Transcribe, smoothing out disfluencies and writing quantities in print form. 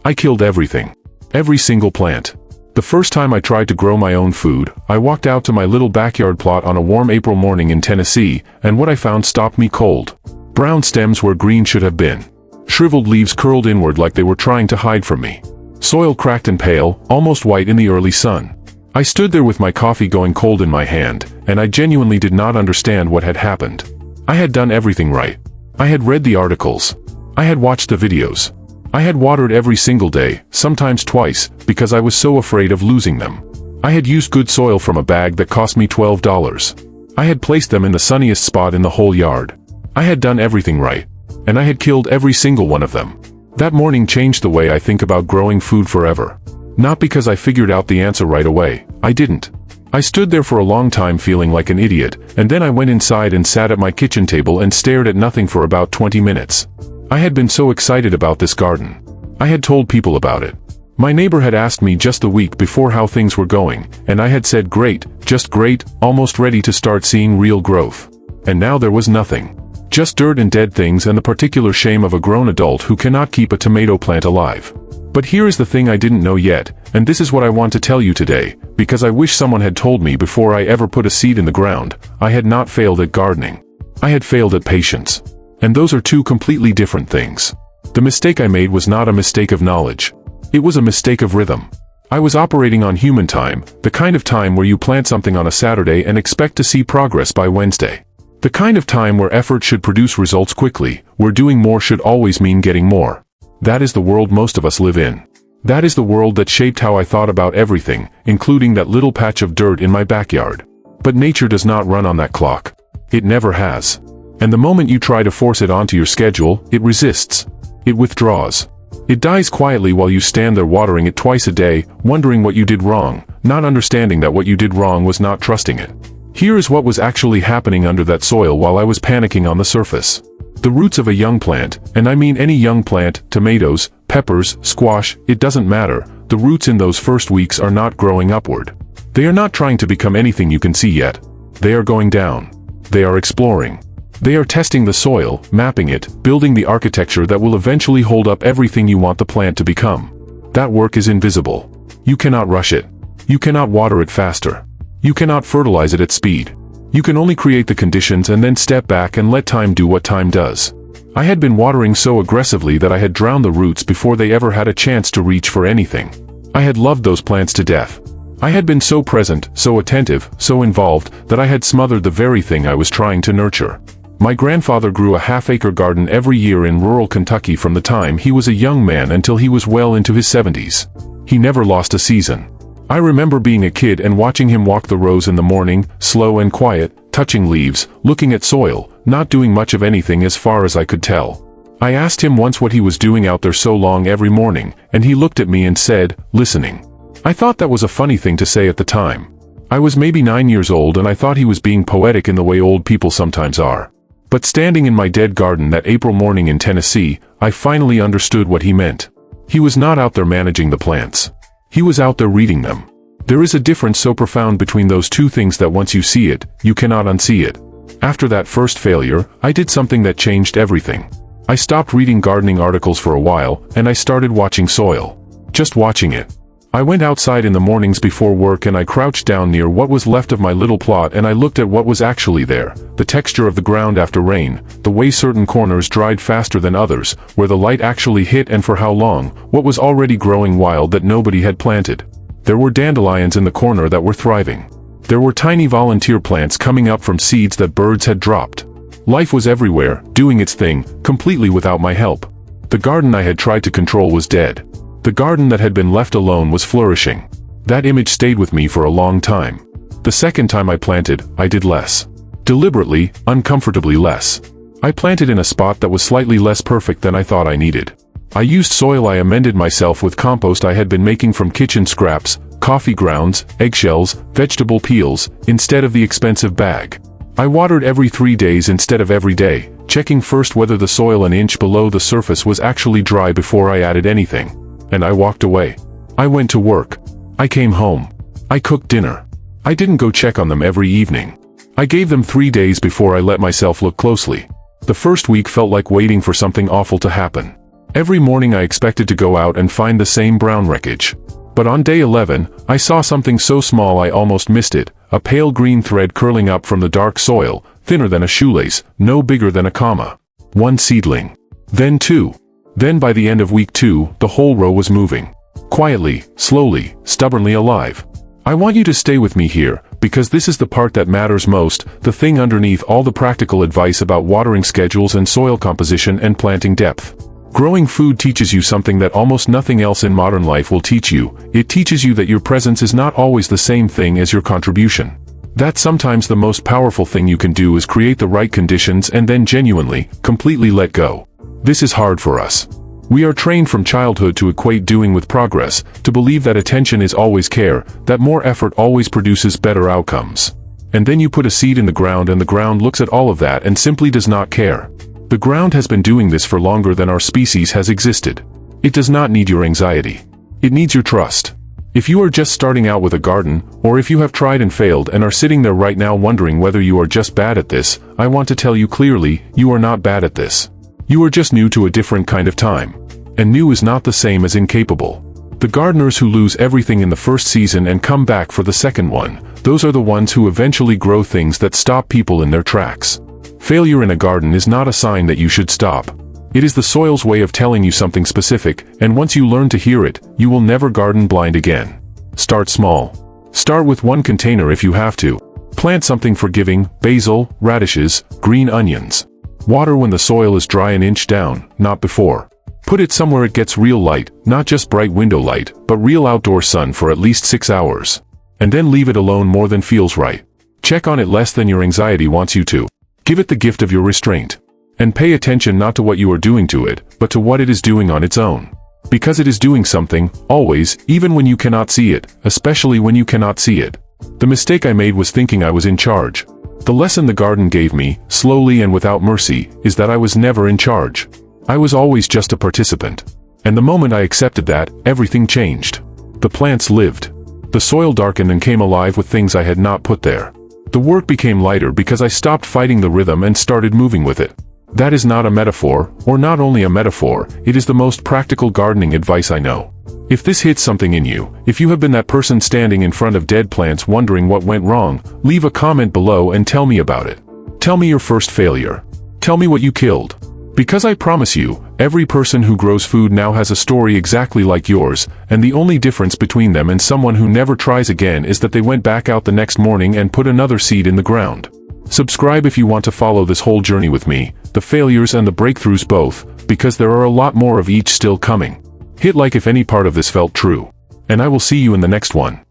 I killed everything. Every single plant. The first time I tried to grow my own food, I walked out to my little backyard plot on a warm April morning in Tennessee, and what I found stopped me cold. Brown stems where green should have been. Shriveled leaves curled inward like they were trying to hide from me. Soil cracked and pale, almost white in the early sun. I stood there with my coffee going cold in my hand, and I genuinely did not understand what had happened. I had done everything right. I had read the articles. I had watched the videos. I had watered every single day, sometimes twice, because I was so afraid of losing them. I had used good soil from a bag that cost me $12. I had placed them in the sunniest spot in the whole yard. I had done everything right. And I had killed every single one of them. That morning changed the way I think about growing food forever. Not because I figured out the answer right away. I didn't. I stood there for a long time feeling like an idiot, and then I went inside and sat at my kitchen table and stared at nothing for about 20 minutes. I had been so excited about this garden. I had told people about it. My neighbor had asked me just the week before how things were going, and I had said great, just great, almost ready to start seeing real growth. And now there was nothing. Just dirt and dead things and the particular shame of a grown adult who cannot keep a tomato plant alive. But here is the thing I didn't know yet, and this is what I want to tell you today, because I wish someone had told me before I ever put a seed in the ground. I had not failed at gardening. I had failed at patience. And those are two completely different things. The mistake I made was not a mistake of knowledge. It was a mistake of rhythm. I was operating on human time, the kind of time where you plant something on a Saturday and expect to see progress by Wednesday. The kind of time where effort should produce results quickly, where doing more should always mean getting more. That is the world most of us live in. That is the world that shaped how I thought about everything, including that little patch of dirt in my backyard. But nature does not run on that clock. It never has. And the moment you try to force it onto your schedule, it resists. It withdraws. It dies quietly while you stand there watering it twice a day, wondering what you did wrong, not understanding that what you did wrong was not trusting it. Here is what was actually happening under that soil while I was panicking on the surface. The roots of a young plant, and I mean any young plant, tomatoes, peppers, squash, it doesn't matter, the roots in those first weeks are not growing upward. They are not trying to become anything you can see yet. They are going down. They are exploring. They are testing the soil, mapping it, building the architecture that will eventually hold up everything you want the plant to become. That work is invisible. You cannot rush it. You cannot water it faster. You cannot fertilize it at speed. You can only create the conditions and then step back and let time do what time does. I had been watering so aggressively that I had drowned the roots before they ever had a chance to reach for anything. I had loved those plants to death. I had been so present, so attentive, so involved, that I had smothered the very thing I was trying to nurture. My grandfather grew a half-acre garden every year in rural Kentucky from the time he was a young man until he was well into his 70s. He never lost a season. I remember being a kid and watching him walk the rows in the morning, slow and quiet, touching leaves, looking at soil, not doing much of anything as far as I could tell. I asked him once what he was doing out there so long every morning, and he looked at me and said, listening. I thought that was a funny thing to say at the time. I was maybe 9 years old and I thought he was being poetic in the way old people sometimes are. But standing in my dead garden that April morning in Tennessee, I finally understood what he meant. He was not out there managing the plants. He was out there reading them. There is a difference so profound between those two things that once you see it, you cannot unsee it. After that first failure, I did something that changed everything. I stopped reading gardening articles for a while, and I started watching soil. Just watching it. I went outside in the mornings before work and I crouched down near what was left of my little plot and I looked at what was actually there, the texture of the ground after rain, the way certain corners dried faster than others, where the light actually hit and for how long, what was already growing wild that nobody had planted. There were dandelions in the corner that were thriving. There were tiny volunteer plants coming up from seeds that birds had dropped. Life was everywhere, doing its thing, completely without my help. The garden I had tried to control was dead. The garden that had been left alone was flourishing. That image stayed with me for a long time. The second time I planted, I did less. Deliberately, uncomfortably less. I planted in a spot that was slightly less perfect than I thought I needed. I used soil I amended myself with compost I had been making from kitchen scraps, coffee grounds, eggshells, vegetable peels, instead of the expensive bag. I watered every 3 days instead of every day, checking first whether the soil an inch below the surface was actually dry before I added anything. And I walked away. I went to work. I came home. I cooked dinner. I didn't go check on them every evening. I gave them 3 days before I let myself look closely. The first week felt like waiting for something awful to happen. Every morning I expected to go out and find the same brown wreckage. But on day 11, I saw something so small I almost missed it, a pale green thread curling up from the dark soil, thinner than a shoelace, no bigger than a comma. One seedling. Then two. Then by the end of week 2, the whole row was moving. Quietly, slowly, stubbornly alive. I want you to stay with me here, because this is the part that matters most, the thing underneath all the practical advice about watering schedules and soil composition and planting depth. Growing food teaches you something that almost nothing else in modern life will teach you. It teaches you that your presence is not always the same thing as your contribution. That sometimes the most powerful thing you can do is create the right conditions and then genuinely, completely let go. This is hard for us. We are trained from childhood to equate doing with progress, to believe that attention is always care, that more effort always produces better outcomes. And then you put a seed in the ground and the ground looks at all of that and simply does not care. The ground has been doing this for longer than our species has existed. It does not need your anxiety. It needs your trust. If you are just starting out with a garden, or if you have tried and failed and are sitting there right now wondering whether you are just bad at this, I want to tell you clearly, you are not bad at this. You are just new to a different kind of time. And new is not the same as incapable. The gardeners who lose everything in the first season and come back for the second one, those are the ones who eventually grow things that stop people in their tracks. Failure in a garden is not a sign that you should stop. It is the soil's way of telling you something specific, and once you learn to hear it, you will never garden blind again. Start small. Start with one container if you have to. Plant something forgiving: basil, radishes, green onions. Water when the soil is dry an inch down, not before. Put it somewhere it gets real light, not just bright window light, but real outdoor sun for at least 6 hours. And then leave it alone more than feels right. Check on it less than your anxiety wants you to. Give it the gift of your restraint. And pay attention not to what you are doing to it, but to what it is doing on its own. Because it is doing something, always, even when you cannot see it, especially when you cannot see it. The mistake I made was thinking I was in charge. The lesson the garden gave me, slowly and without mercy, is that I was never in charge. I was always just a participant. And the moment I accepted that, everything changed. The plants lived. The soil darkened and came alive with things I had not put there. The work became lighter because I stopped fighting the rhythm and started moving with it. That is not a metaphor, or not only a metaphor, it is the most practical gardening advice I know. If this hits something in you, if you have been that person standing in front of dead plants wondering what went wrong, leave a comment below and tell me about it. Tell me your first failure. Tell me what you killed. Because I promise you, every person who grows food now has a story exactly like yours, and the only difference between them and someone who never tries again is that they went back out the next morning and put another seed in the ground. Subscribe if you want to follow this whole journey with me, the failures and the breakthroughs both, because there are a lot more of each still coming. Hit like if any part of this felt true. And I will see you in the next one.